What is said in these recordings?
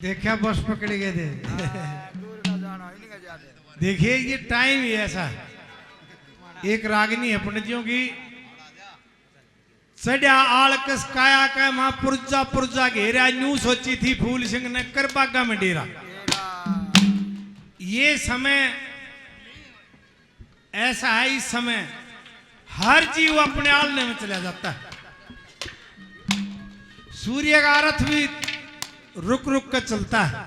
देखा बस पकड़ गए थे। देखिए ये टाइम ही ऐसा है। एक रागिनी है पंडितियों की, सड्या आलकस काया का मां पुरजा पुरजा घेरा, न्यू सोची थी फूल सिंह ने कर बागा में डेरा। ये समय ऐसा है, इस समय हर जीव अपने आलने में चला जाता है। सूर्य का रथ भी रुक रुक कर चलता है।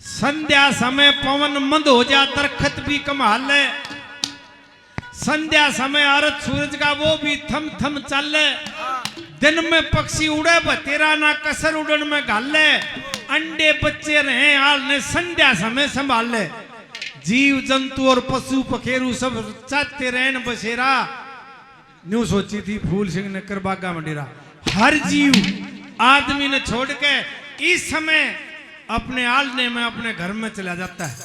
संध्या समय पवन मंद हो जा, दरखत भी कमाल है। संध्या समय आरत सूरज का वो भी थम थम चल। दिन में पक्षी उड़े बतेरा ना कसर उड़न में घाल। अंडे बच्चे रहे हाल ने संध्या समय संभाल। जीव जंतु और पशु पखेरु सब चाहते रहन बसेरा, न्यू सोची थी फूल सिंह ने कर बागा में डेरा। हर जीव आदमी ने छोड़ के इस समय अपने आलने में अपने घर में चला जाता है।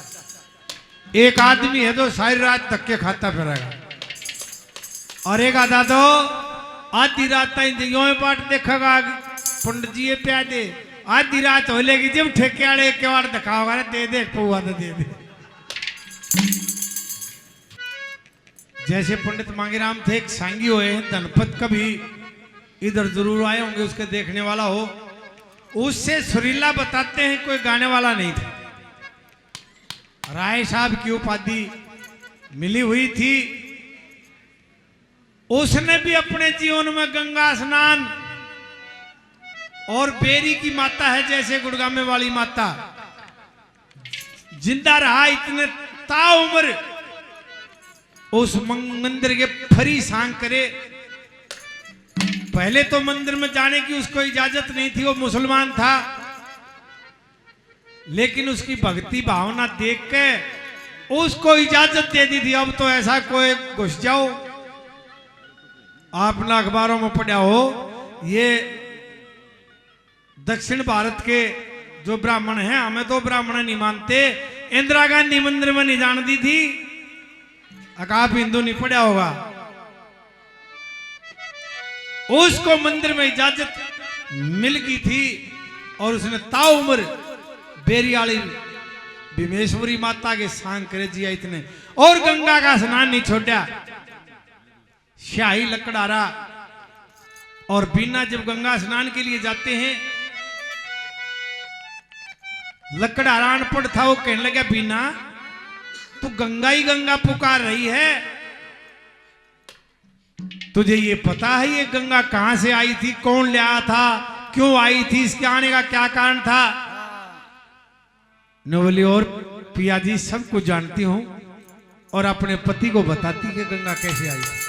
एक आदमी है तो सारी रात धक्के खाता फिरेगा, और एक आधा तो आधी रात यो पाठ देखेगा पंडित जी ये प्या दे। आधी रात हो लेगी जब ठेके वाले केवाड़ दिखाओगा, दे दे पौवा तो दे दे। जैसे पंडित मांगीराम थे, एक सांगी हुए धनपत कभी इधर जरूर आए होंगे, उसके देखने वाला हो। उससे सुरीला बताते हैं कोई गाने वाला नहीं था। राय साहब की उपाधि मिली हुई थी। उसने भी अपने जीवन में गंगा स्नान और बेरी की माता है जैसे गुड़गामे वाली माता, जिंदा रहा इतने ताउम्र उस मंदिर के फरी सांग करे। पहले तो मंदिर में जाने की उसको इजाजत नहीं थी, वो मुसलमान था, लेकिन उसकी भक्ति भावना देख के उसको इजाजत दे दी थी। अब तो ऐसा कोई घुस जाओ, आपने अखबारों में पढ़ा हो, ये दक्षिण भारत के जो ब्राह्मण हैं, हमें तो ब्राह्मण नहीं मानते, इंदिरा गांधी मंदिर में नहीं जान दी थी। आप हिंदू नहीं पढ़ा होगा, उसको मंदिर में इजाजत मिल गई थी और उसने ताउम्र बेरियाली भीमेश्वरी माता के सांग करे जिया इतने, और गंगा का स्नान नहीं छोड़ा। शाही लकड़ारा और बीना जब गंगा स्नान के लिए जाते हैं, लकड़ारा अनपढ़ था, वो कहने लगा बीना तू गंगा ही गंगा पुकार रही है, तुझे ये पता है ये गंगा कहां से आई थी, कौन ले आया था, क्यों आई थी, इसके आने का क्या कारण था? नवली और पिया जी सब कुछ जानती हूं और अपने पति को बताती कि गंगा कैसे आई।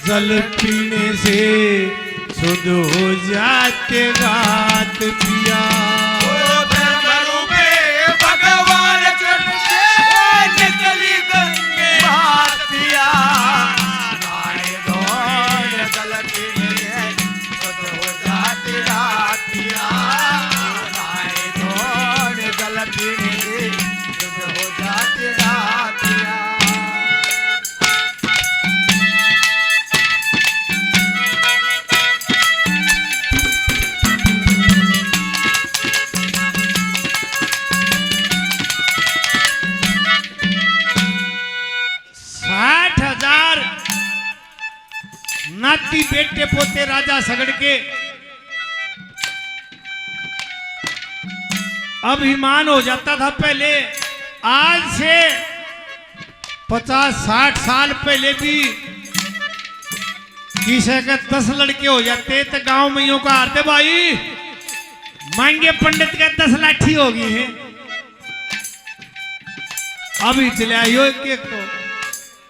जल पीने से शुद्ध हो जाते गात पिया। भगवान निकली गंगे बात पिया, जल पीने शुद्ध हो जाते गात पिया, जल पीने शुद्ध हो जाते गात पिया। नाती बेटे पोते राजा सगड़ के अभिमान हो जाता था पहले। आज से 50-60 साल पहले भी किसी के 10 लड़के हो जाते तो गांव में यूं का हारते भाई मांगे पंडित के 10 लाठी होगी है। अभी चले आइयो एक को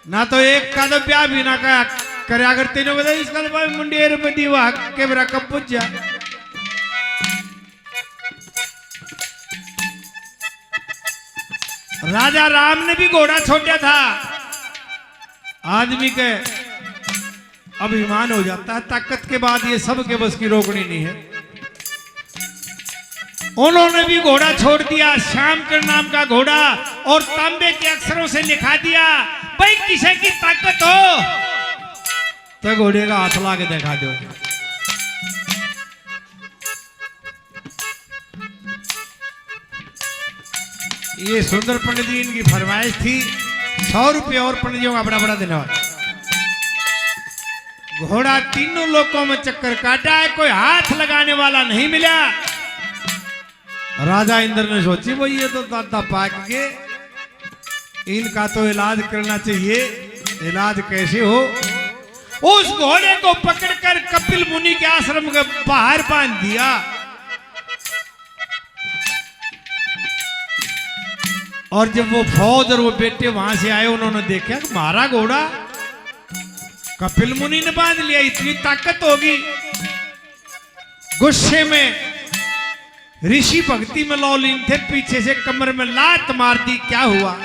ना तो एक का तो ब्याह भी ना का करे अगर तीनों बता इसका तो भाई मुंडेर में दीवा के मेरा कब पूछ जा। राजा राम ने भी घोड़ा छोड़ा था। आदमी के अभिमान हो जाता है ताकत के बाद ये सब के बस की रोकनी नहीं है। उन्होंने भी घोड़ा छोड़ दिया श्याम के नाम का घोड़ा और तांबे के अक्षरों से लिखा दिया भाई किसी की ताकत हो तो घोड़े का हाथ ला के दिखा दो। ये सुंदर पंडित जी इनकी फरमाइश थी। 100 रुपये और पंडित जी का बड़ा बड़ा धन्यवाद। घोड़ा तीनों लोकों में चक्कर काटा है कोई हाथ लगाने वाला नहीं मिला। राजा इंद्र ने सोची भाई ये तो दादा पाक के इनका तो इलाज करना चाहिए। इलाज कैसे हो? उस घोड़े को पकड़कर कपिल मुनि के आश्रम के बाहर बांध दिया। और जब वो फौज और वो बेटे वहां से आए उन्होंने देखा कि हमारा घोड़ा कपिल मुनि ने बांध लिया इतनी ताकत होगी। गुस्से में ऋषि भक्ति में लौलीन थे पीछे से कमर में लात मार दी। क्या हुआ?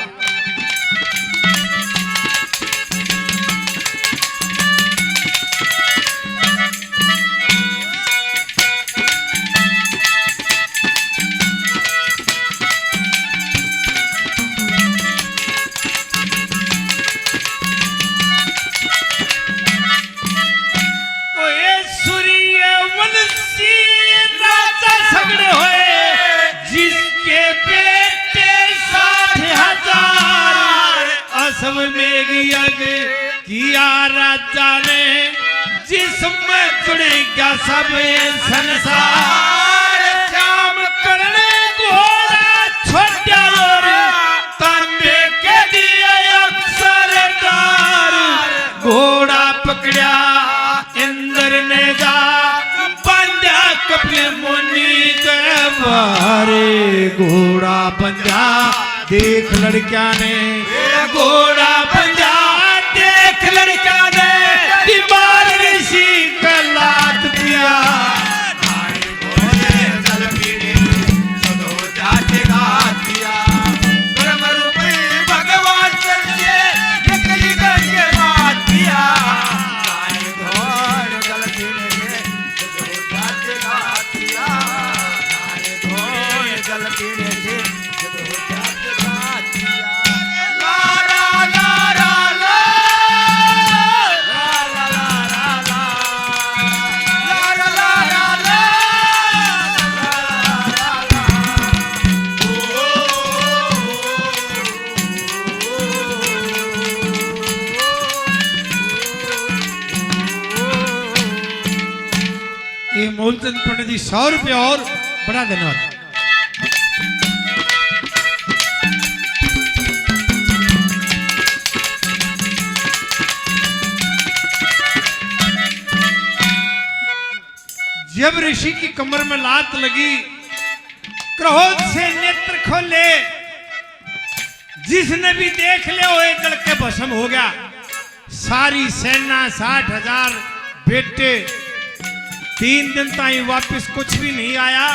किया राजा ने जिसमें जुड़ेगा सब संसार। श्याम करने घोड़ा छोटा और तांबे के दिए अक्षरदार। घोड़ा पकड़ा इंद्र ने जा बंधा कपिल मुनि के बारे। घोड़ा बंधा देख लड़किया ने घोड़ा बंधा देख लड़का ने बीमार ऋषि का लात पिया। जल पीने सदो जाते दिया कर्म रूपी भगवान से निकली करके बात किया। जल पीने सदो जाते दिया जल पीने से सदो जाते दिया। ये मूलचंद पंडित जी 100 रुपये और बड़ा धन्यवाद। जब ऋषि की कमर में लात लगी क्रोध से नेत्र खोले जिसने भी देख ले वो जल के भस्म हो गया। सारी सेना 60,000 बेटे 3 दिन ताई वापस कुछ भी नहीं आया।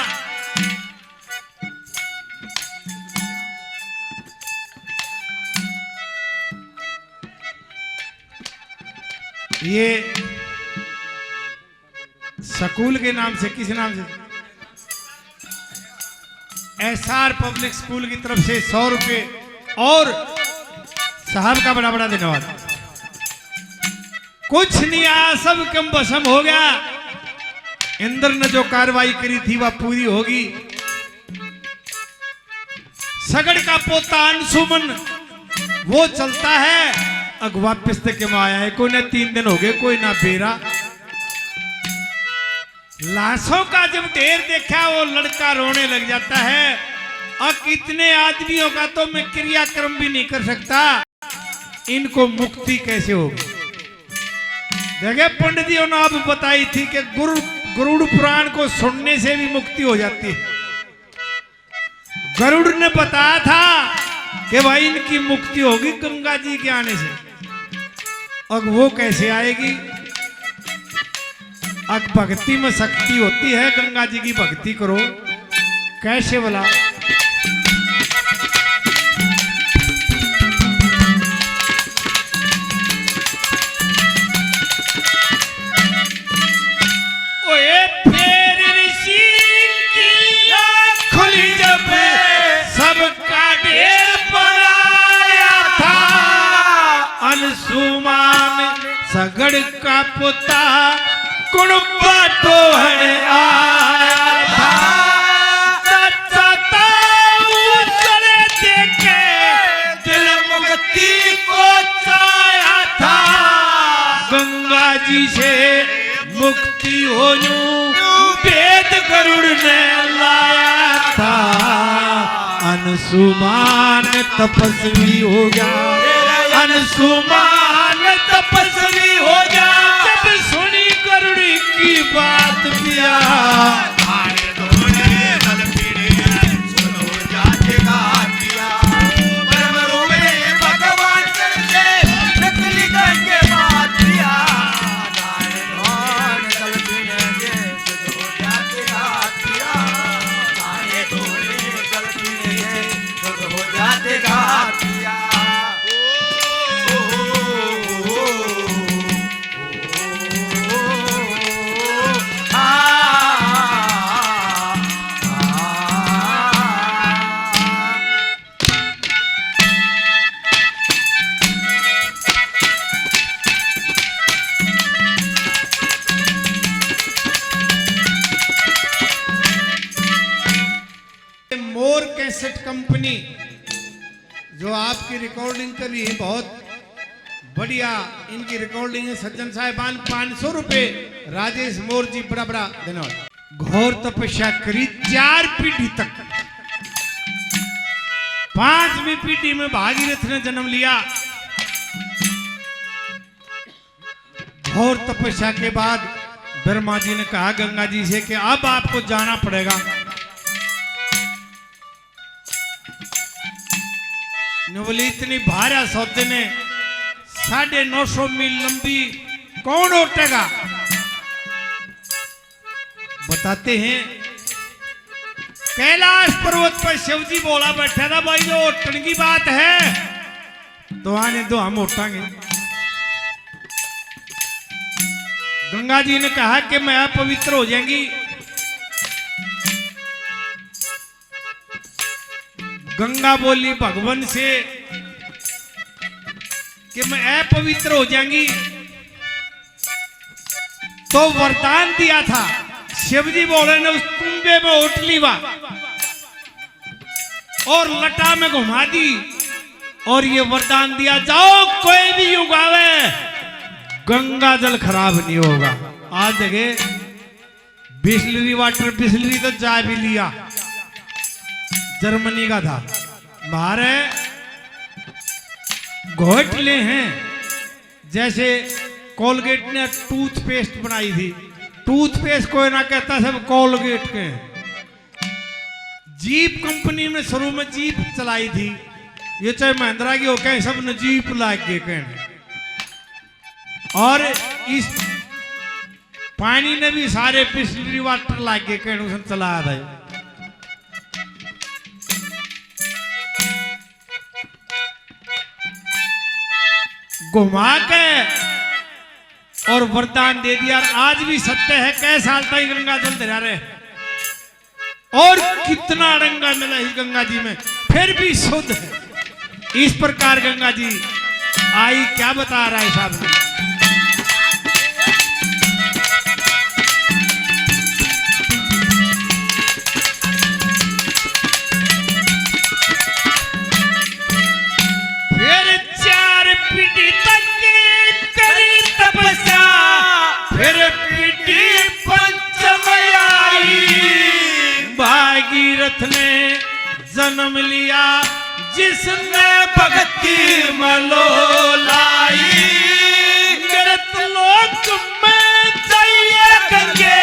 ये स्कूल के नाम से किस नाम से SR पब्लिक स्कूल की तरफ से 100 रुपये और साहब का बड़ा बड़ा धन्यवाद। कुछ नहीं आया सब कम बसम हो गया। इंद्र ने जो कार्रवाई करी थी वह पूरी होगी। सगड़ का पोता अंशुमन वो चलता है अग वापस तक के आया है, कोई ना 3 दिन हो गए, कोई ना बेरा। लाशों का जब ढेर देखा वो लड़का रोने लग जाता है। अब इतने आदमियों का तो मैं क्रियाक्रम भी नहीं कर सकता, इनको मुक्ति कैसे होगी। देखिए पंडितियों ने अब बताई थी कि गरुड़ पुराण को सुनने से भी मुक्ति हो जाती है। गरुड़ ने बताया था कि भाई इनकी मुक्ति होगी गंगा जी के आने से। अब वो कैसे आएगी? अब भक्ति में शक्ति होती है, गंगा जी की भक्ति करो। कैसे बोला? ओए फिर ऋषि की आँख खुली जब सबका ढेर पड़ाया था। अनसुमान सगड़ का पोता कुणबा टोहने आया था। सत्ता चले देखे दिल मुक्ति को चाया था। गंगा जी से मुक्ति हो वेद गरुड़ ने लाया था। अनसुमान तपस्वी हो जा, अनसुमान तपस्वी हो जा। जब सुनी गरुड़ की बात पिया, मोर कैसेट कंपनी जो आपकी रिकॉर्डिंग कर रही है, बहुत बढ़िया इनकी रिकॉर्डिंग है। सज्जन साहिबान 500 रुपए राजेश मोर जी, बड़ा बड़ा धन्यवाद। घोर तपस्या करी 4 पीढ़ी तक, 5वीं पीढ़ी में भागीरथ ने जन्म लिया। घोर तपस्या के बाद ब्रह्मा जी ने कहा गंगा जी से कि अब आपको जाना पड़ेगा। बोली इतनी भारा सौदे ने 950 मील लंबी कौन उठेगा? बताते हैं कैलाश पर्वत पर शिवजी बोला बैठा था, भाई जो उठने की बात है तो आने दो, हम उठाएंगे। गंगा जी ने कहा कि मैं अपवित्र हो जाएंगी। गंगा बोली भगवान से कि मैं अपवित्र हो जाएंगी, तो वरदान दिया था। शिवजी बोले ने उस कुंबे में उठ ली और लटा में घुमा दी और ये वरदान दिया, जाओ कोई भी उगावे गंगा जल खराब नहीं होगा। आज देखे बिस्लरी वाटर, बिस्लरी तो जा भी लिया, जर्मनी का था। हमारे घोटले हैं, जैसे कोलगेट ने टूथपेस्ट बनाई थी, टूथपेस्ट कोई ना कहता, सब कोलगेट के। जीप कंपनी ने शुरू में जीप चलाई थी, ये चाहे महिंद्रा की हो कहें, सब ने जीप लाग के कहें। और इस पानी ने भी सारे बिस्लरी वाटर लाग के कहें उसने चलाया था। घुमा के और वरदान दे दिया। आज भी सत्य है, कई साल तक गंगा जल धरा रहे और कितना रंगा मिला इस गंगा जी में, फिर भी शुद्ध है। इस प्रकार गंगा जी आई, क्या बता रहा है साहब? फिर 4 पीढ़ी तक जन्म लिया जिसने भक्ति मलो लाई, मृत लोक में चाहिए गंगे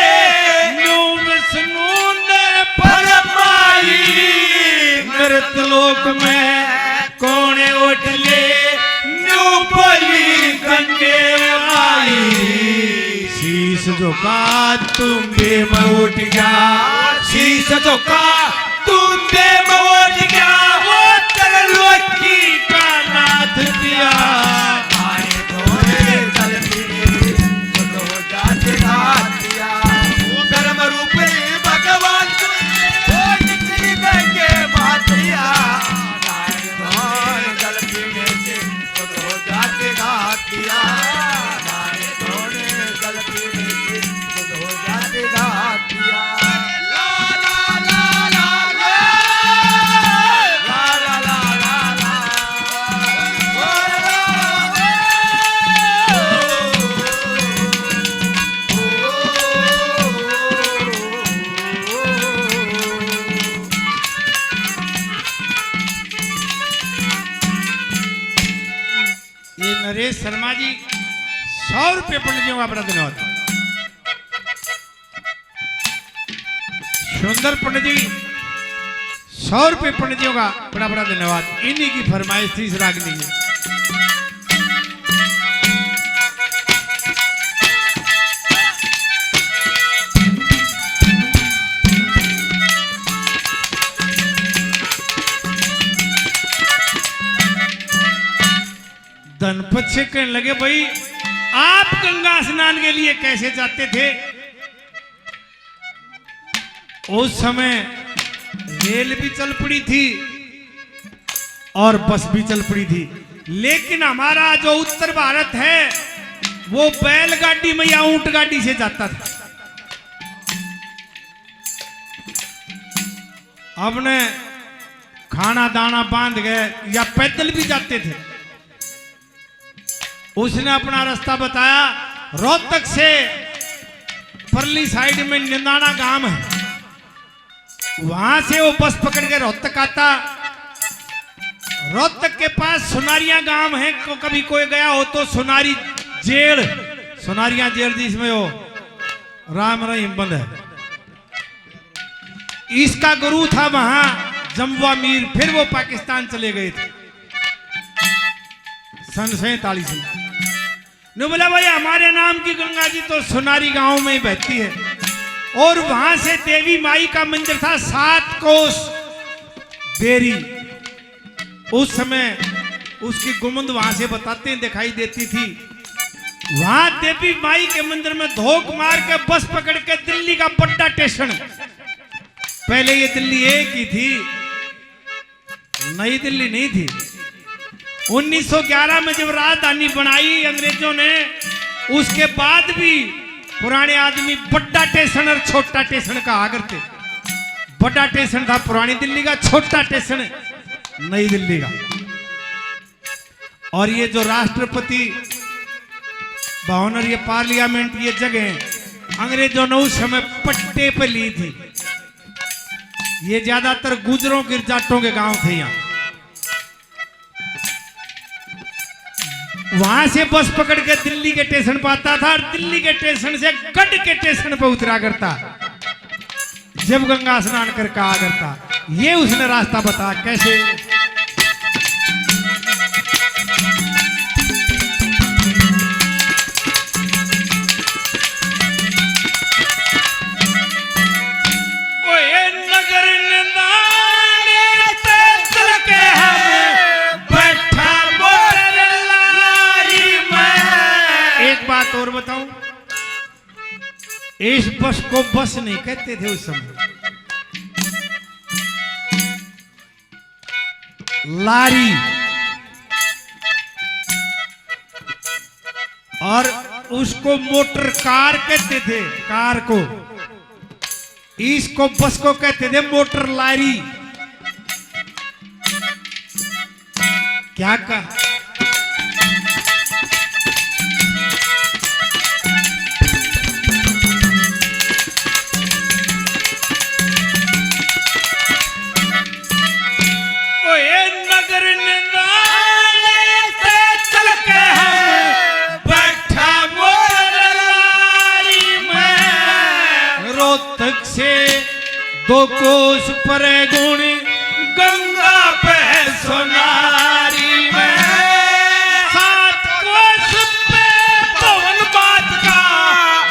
न्यू विष्णु ने फरमाई, मृत लोक में कौन उठ ले न्यू बोली गंगे आई, शीश झुका तुम बे में उठ गया, शीश झुका तुम बे में उठ गया, वो तरलोकी का नाथ दिया, आए धोरे जल पीने शुद्ध हो जाते नाथ दिया, धर्म रूपी भगवान वो जितनी गंगे मात दिया, आए धोरे जल पीने से शुद्ध हो जाते नाथ दिया, आए धोरे जल पीने से शुद्ध हो जाते नाथ दिया। ये नरेश शर्मा जी 100 रुपये पंडित का बड़ा धन्यवाद। सुंदर पंडित जी 100 रुपये पंडित जी का बड़ा बड़ा धन्यवाद। इन्हीं की फरमाइश थी इस रागनी की। धनपत से कहने लगे भाई आप गंगा स्नान के लिए कैसे जाते थे? उस समय रेल भी चल पड़ी थी और बस भी चल पड़ी थी, लेकिन हमारा जो उत्तर भारत है वो बैलगाड़ी में या ऊंट गाड़ी से जाता था। अपने खाना दाना बांध गए या पैदल भी जाते थे। उसने अपना रास्ता बताया, रोहतक से परली साइड में निंदाना गांव है, वहां से वो बस पकड़ के रोहतक आता। रोहतक के पास सुनारिया गांव है, कभी कोई गया हो तो सुनारी जेल, सुनारिया जेल जिसमें वो राम रहीम बंद है, इसका गुरु था वहां जम्बुआ मीर। फिर वो पाकिस्तान चले गए थे सन 47 में। ने बोला भाई हमारे नाम की गंगा जी तो सुनारी गांव में ही बहती है, और वहां से देवी माई का मंदिर था 7 कोस देरी। उस समय उसकी गुमंद वहां से बताते हैं दिखाई देती थी। वहां देवी माई के मंदिर में धोख मार के बस पकड़ के दिल्ली का बड़ा स्टेशन, पहले ये दिल्ली एक ही थी, नई दिल्ली नहीं थी। 1911 में जब राजधानी बनाई अंग्रेजों ने, उसके बाद भी पुराने आदमी बड़ा स्टेशन और छोटा स्टेशन कहा करते। बड़ा स्टेशन था पुरानी दिल्ली का, छोटा स्टेशन नई दिल्ली का। और ये जो राष्ट्रपति भवन और ये पार्लियामेंट, ये जगह अंग्रेजों ने उस समय पट्टे पे ली थी। ये ज्यादातर गुजरों गिरजाटों के गांव थे। यहाँ वहां से बस पकड़ के दिल्ली के स्टेशन पर आता था, और दिल्ली के स्टेशन से गढ़ के स्टेशन पर उतरा करता जब गंगा स्नान कर कहा करता। ये उसने रास्ता बताया कैसे। ओए नगर निंदाने तेतल के हम बैठा मोर लारी में। एक बात और बताऊं, इस बस को बस नहीं कहते थे उस समय, लारी। और उसको मोटर कार कहते थे, कार को। इसको बस को कहते थे मोटर लारी। क्या कहा? दो कोस पर गुण गंगा पे सोनारी में, सात कोस पे पवन बात का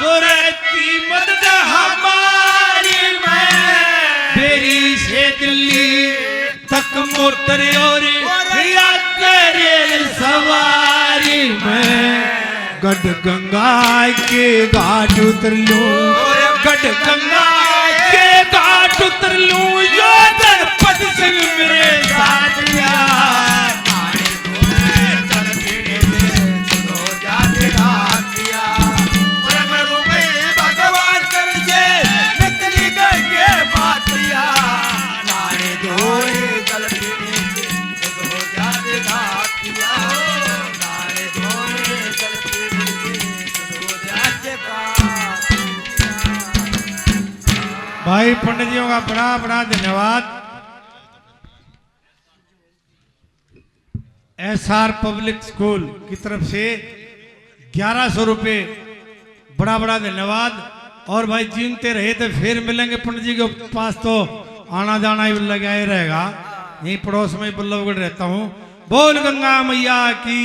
जो रहती मदद हमारी में, बेरी से दिल्ली तक मोटर और या रेल सवारी में, गढ़ गंगा के घाट उतर लूं, गढ़ गंगा के घाट उतर लूं, यो दरपत सिंह मेरे साथ यार। चल फिरे दे सुनो जाते घाटिया, परम रूपे भगवान कर से निकली गंगे मातिया, नारे धोए चल फिरे दे सुनो जाते घाटिया, नारे धोए चल फिरे दे सुनो जाते घाटिया। भाई पंडित जियों का बड़ा बड़ा धन्यवाद। एसआर पब्लिक स्कूल की तरफ से 1100 रुपये, बड़ा बड़ा धन्यवाद। और भाई जीनते रहे तो फिर मिलेंगे पंडित जी के पास, तो आना जाना ही लगा ही रहेगा। यहीं पड़ोस में बल्लभगढ़ रहता हूँ। बोल गंगा मैया की।